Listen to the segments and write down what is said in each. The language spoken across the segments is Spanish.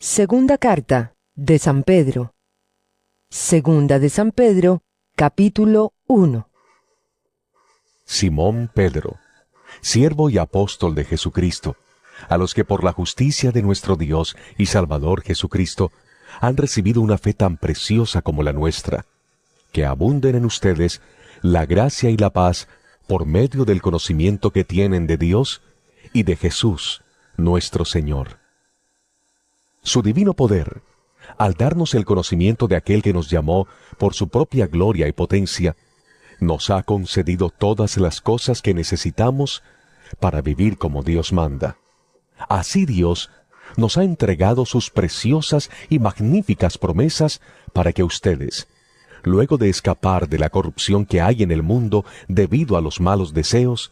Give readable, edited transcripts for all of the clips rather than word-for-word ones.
Segunda carta de San Pedro. Segunda de San Pedro, capítulo 1. Simón Pedro, siervo y apóstol de Jesucristo, a los que por la justicia de nuestro Dios y Salvador Jesucristo han recibido una fe tan preciosa como la nuestra, que abunden en ustedes la gracia y la paz por medio del conocimiento que tienen de Dios y de Jesús, nuestro Señor. Su divino poder, al darnos el conocimiento de aquel que nos llamó por su propia gloria y potencia, nos ha concedido todas las cosas que necesitamos para vivir como Dios manda. Así Dios nos ha entregado sus preciosas y magníficas promesas para que ustedes, luego de escapar de la corrupción que hay en el mundo debido a los malos deseos,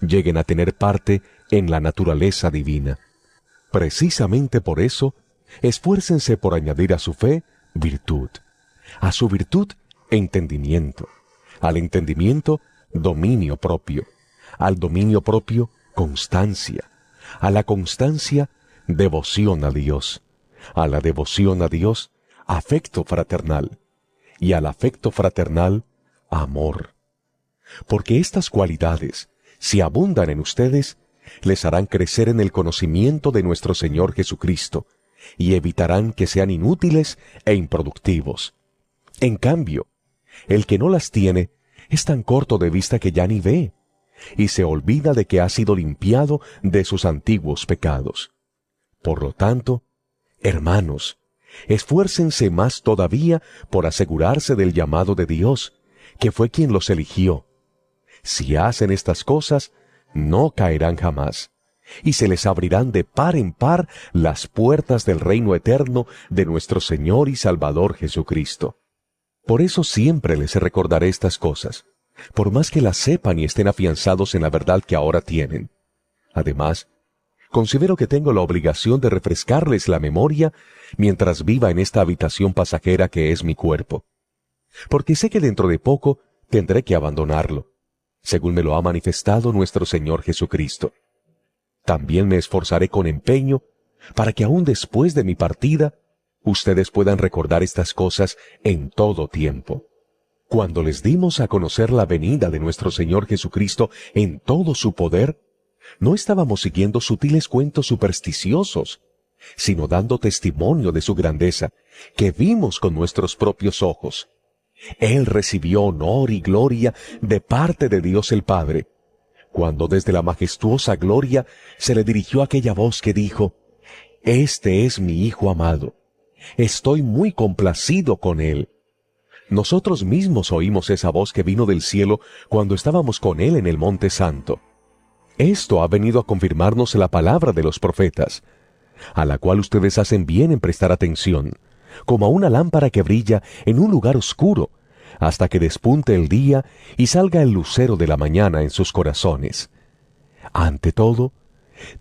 lleguen a tener parte en la naturaleza divina. Precisamente por eso, esfuércense por añadir a su fe virtud, a su virtud entendimiento, al entendimiento dominio propio, al dominio propio constancia, a la constancia devoción a Dios, a la devoción a Dios afecto fraternal, y al afecto fraternal amor. Porque estas cualidades, si abundan en ustedes, les harán crecer en el conocimiento de nuestro Señor Jesucristo, y evitarán que sean inútiles e improductivos. En cambio, el que no las tiene es tan corto de vista que ya ni ve, y se olvida de que ha sido limpiado de sus antiguos pecados. Por lo tanto, hermanos, esfuércense más todavía por asegurarse del llamado de Dios, que fue quien los eligió. Si hacen estas cosas, no caerán jamás, y se les abrirán de par en par las puertas del reino eterno de nuestro Señor y Salvador Jesucristo. Por eso siempre les recordaré estas cosas, por más que las sepan y estén afianzados en la verdad que ahora tienen. Además, considero que tengo la obligación de refrescarles la memoria mientras viva en esta habitación pasajera que es mi cuerpo, porque sé que dentro de poco tendré que abandonarlo, según me lo ha manifestado nuestro Señor Jesucristo. También me esforzaré con empeño para que aún después de mi partida, ustedes puedan recordar estas cosas en todo tiempo. Cuando les dimos a conocer la venida de nuestro Señor Jesucristo en todo su poder, no estábamos siguiendo sutiles cuentos supersticiosos, sino dando testimonio de su grandeza, que vimos con nuestros propios ojos. Él recibió honor y gloria de parte de Dios el Padre, cuando desde la majestuosa gloria se le dirigió aquella voz que dijo: «Este es mi Hijo amado, estoy muy complacido con él». Nosotros mismos oímos esa voz que vino del cielo cuando estábamos con él en el Monte Santo. Esto ha venido a confirmarnos la palabra de los profetas, a la cual ustedes hacen bien en prestar atención, como a una lámpara que brilla en un lugar oscuro, hasta que despunte el día y salga el lucero de la mañana en sus corazones. Ante todo,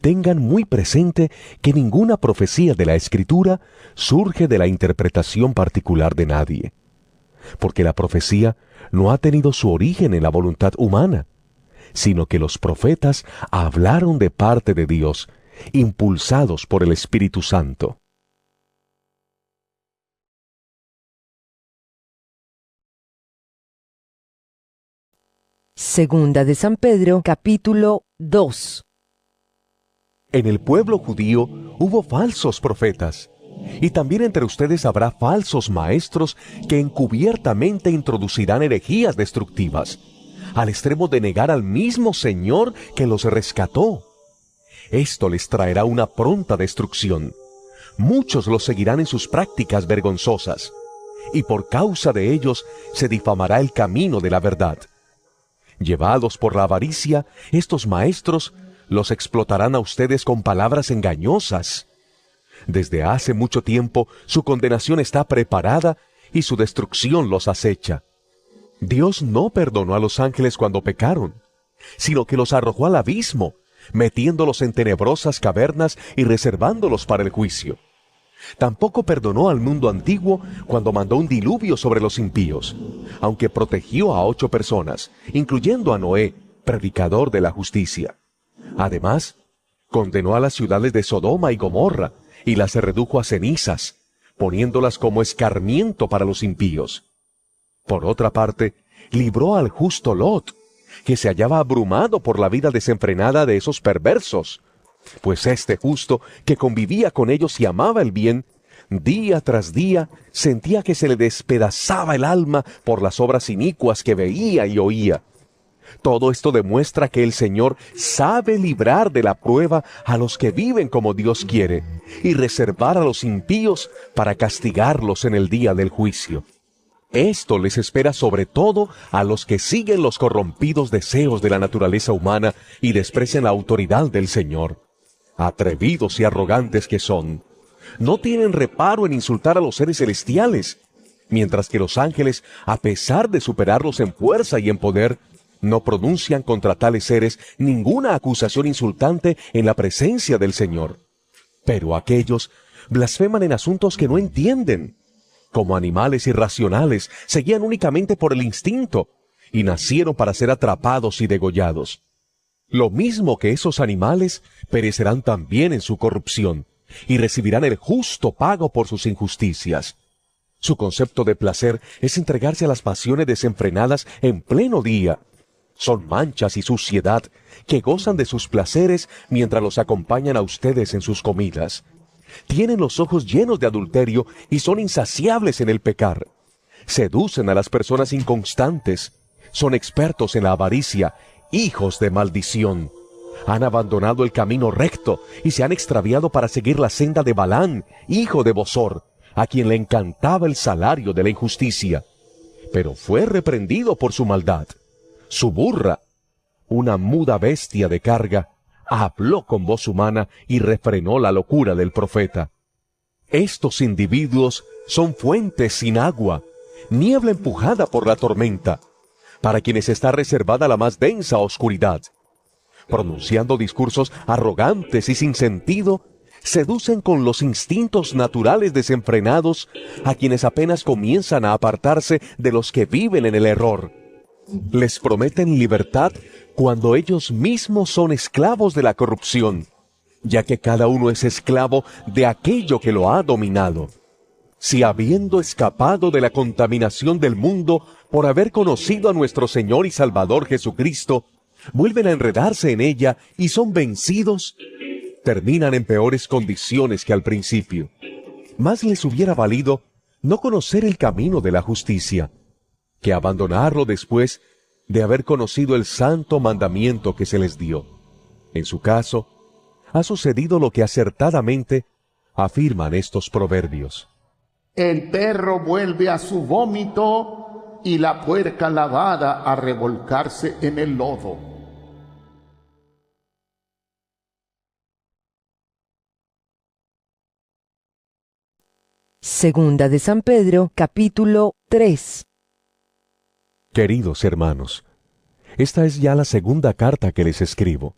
tengan muy presente que ninguna profecía de la Escritura surge de la interpretación particular de nadie, porque la profecía no ha tenido su origen en la voluntad humana, sino que los profetas hablaron de parte de Dios, impulsados por el Espíritu Santo. Segunda de San Pedro, capítulo 2. En el pueblo judío hubo falsos profetas, y también entre ustedes habrá falsos maestros que encubiertamente introducirán herejías destructivas, al extremo de negar al mismo Señor que los rescató. Esto les traerá una pronta destrucción. Muchos los seguirán en sus prácticas vergonzosas, y por causa de ellos se difamará el camino de la verdad. Llevados por la avaricia, estos maestros los explotarán a ustedes con palabras engañosas. Desde hace mucho tiempo su condenación está preparada y su destrucción los acecha. Dios no perdonó a los ángeles cuando pecaron, sino que los arrojó al abismo, metiéndolos en tenebrosas cavernas y reservándolos para el juicio. Tampoco perdonó al mundo antiguo cuando mandó un diluvio sobre los impíos, aunque protegió a 8 personas, incluyendo a Noé, predicador de la justicia. Además, condenó a las ciudades de Sodoma y Gomorra, y las redujo a cenizas, poniéndolas como escarmiento para los impíos. Por otra parte, libró al justo Lot, que se hallaba abrumado por la vida desenfrenada de esos perversos, pues este justo, que convivía con ellos y amaba el bien, día tras día sentía que se le despedazaba el alma por las obras inicuas que veía y oía. Todo esto demuestra que el Señor sabe librar de la prueba a los que viven como Dios quiere y reservar a los impíos para castigarlos en el día del juicio. Esto les espera sobre todo a los que siguen los corrompidos deseos de la naturaleza humana y desprecian la autoridad del Señor. Atrevidos y arrogantes que son, no tienen reparo en insultar a los seres celestiales, mientras que los ángeles, a pesar de superarlos en fuerza y en poder, no pronuncian contra tales seres ninguna acusación insultante en la presencia del Señor. Pero aquellos blasfeman en asuntos que no entienden. Como animales irracionales, se guían únicamente por el instinto, y nacieron para ser atrapados y degollados. Lo mismo que esos animales, perecerán también en su corrupción, y recibirán el justo pago por sus injusticias. Su concepto de placer es entregarse a las pasiones desenfrenadas en pleno día. Son manchas y suciedad que gozan de sus placeres mientras los acompañan a ustedes en sus comidas. Tienen los ojos llenos de adulterio y son insaciables en el pecar. Seducen a las personas inconstantes. Son expertos en la avaricia, hijos de maldición. Han abandonado el camino recto y se han extraviado para seguir la senda de Balán, hijo de Bosor, a quien le encantaba el salario de la injusticia. Pero fue reprendido por su maldad. Su burra, una muda bestia de carga, habló con voz humana y refrenó la locura del profeta. Estos individuos son fuentes sin agua, niebla empujada por la tormenta, para quienes está reservada la más densa oscuridad. Pronunciando discursos arrogantes y sin sentido, seducen con los instintos naturales desenfrenados a quienes apenas comienzan a apartarse de los que viven en el error. Les prometen libertad cuando ellos mismos son esclavos de la corrupción, ya que cada uno es esclavo de aquello que lo ha dominado. Si habiendo escapado de la contaminación del mundo por haber conocido a nuestro Señor y Salvador Jesucristo, vuelven a enredarse en ella y son vencidos, terminan en peores condiciones que al principio. Más les hubiera valido no conocer el camino de la justicia, que abandonarlo después de haber conocido el santo mandamiento que se les dio. En su caso, ha sucedido lo que acertadamente afirman estos proverbios. El perro vuelve a su vómito y la puerca lavada a revolcarse en el lodo. Segunda de San Pedro, capítulo 3. Queridos hermanos, esta es ya la segunda carta que les escribo.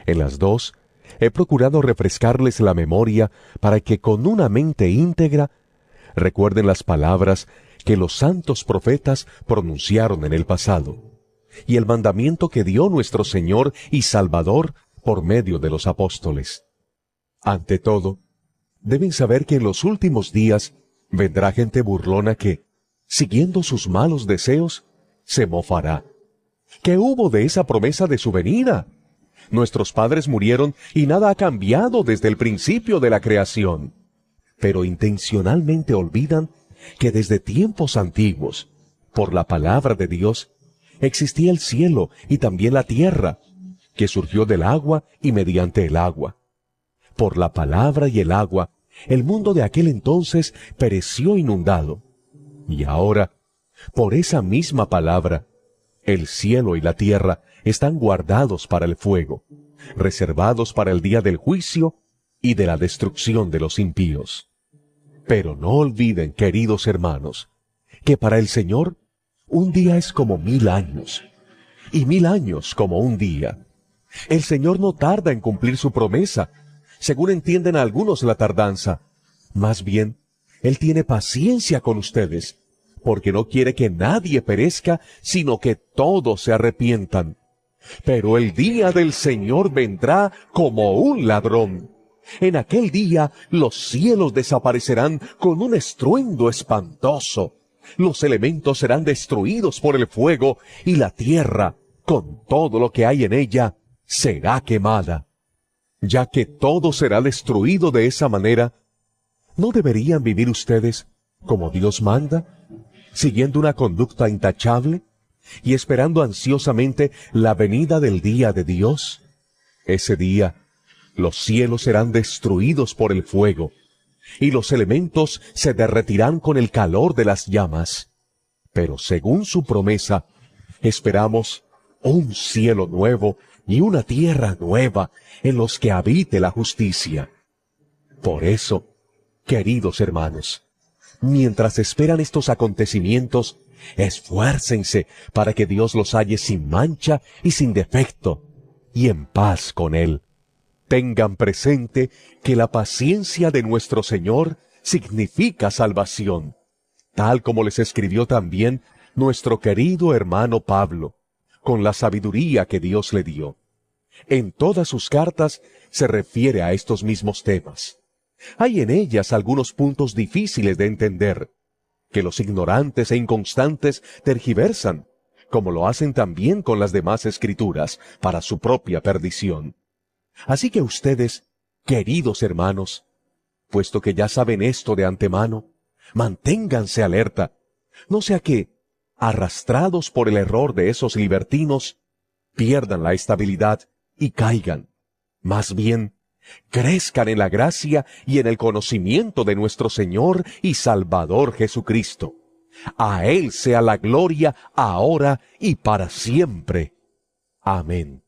En las dos, he procurado refrescarles la memoria para que con una mente íntegra recuerden las palabras que los santos profetas pronunciaron en el pasado, y el mandamiento que dio nuestro Señor y Salvador por medio de los apóstoles. Ante todo, deben saber que en los últimos días vendrá gente burlona que, siguiendo sus malos deseos, se mofará. ¿Qué hubo de esa promesa de su venida? Nuestros padres murieron y nada ha cambiado desde el principio de la creación. Pero intencionalmente olvidan que desde tiempos antiguos, por la palabra de Dios, existía el cielo y también la tierra, que surgió del agua y mediante el agua. Por la palabra y el agua, el mundo de aquel entonces pereció inundado. Y ahora, por esa misma palabra, el cielo y la tierra están guardados para el fuego, reservados para el día del juicio y de la destrucción de los impíos. Pero no olviden, queridos hermanos, que para el Señor un día es como 1000 años, y 1000 años como un día. El Señor no tarda en cumplir su promesa, según entienden algunos la tardanza. Más bien, Él tiene paciencia con ustedes, porque no quiere que nadie perezca, sino que todos se arrepientan. Pero el día del Señor vendrá como un ladrón, En aquel día los cielos desaparecerán con un estruendo espantoso. Los elementos serán destruidos por el fuego y la tierra, con todo lo que hay en ella, será quemada. Ya que todo será destruido de esa manera, ¿no deberían vivir ustedes como Dios manda, siguiendo una conducta intachable y esperando ansiosamente la venida del día de Dios? Ese día, los cielos serán destruidos por el fuego, y los elementos se derretirán con el calor de las llamas. Pero según su promesa, esperamos un cielo nuevo y una tierra nueva en los que habite la justicia. Por eso, queridos hermanos, mientras esperan estos acontecimientos, esfuércense para que Dios los halle sin mancha y sin defecto, y en paz con Él. Tengan presente que la paciencia de nuestro Señor significa salvación, tal como les escribió también nuestro querido hermano Pablo, con la sabiduría que Dios le dio. En todas sus cartas se refiere a estos mismos temas. Hay en ellas algunos puntos difíciles de entender, que los ignorantes e inconstantes tergiversan, como lo hacen también con las demás escrituras, para su propia perdición. Así que ustedes, queridos hermanos, puesto que ya saben esto de antemano, manténganse alerta, no sea que, arrastrados por el error de esos libertinos, pierdan la estabilidad y caigan. Más bien, crezcan en la gracia y en el conocimiento de nuestro Señor y Salvador Jesucristo. A Él sea la gloria ahora y para siempre. Amén.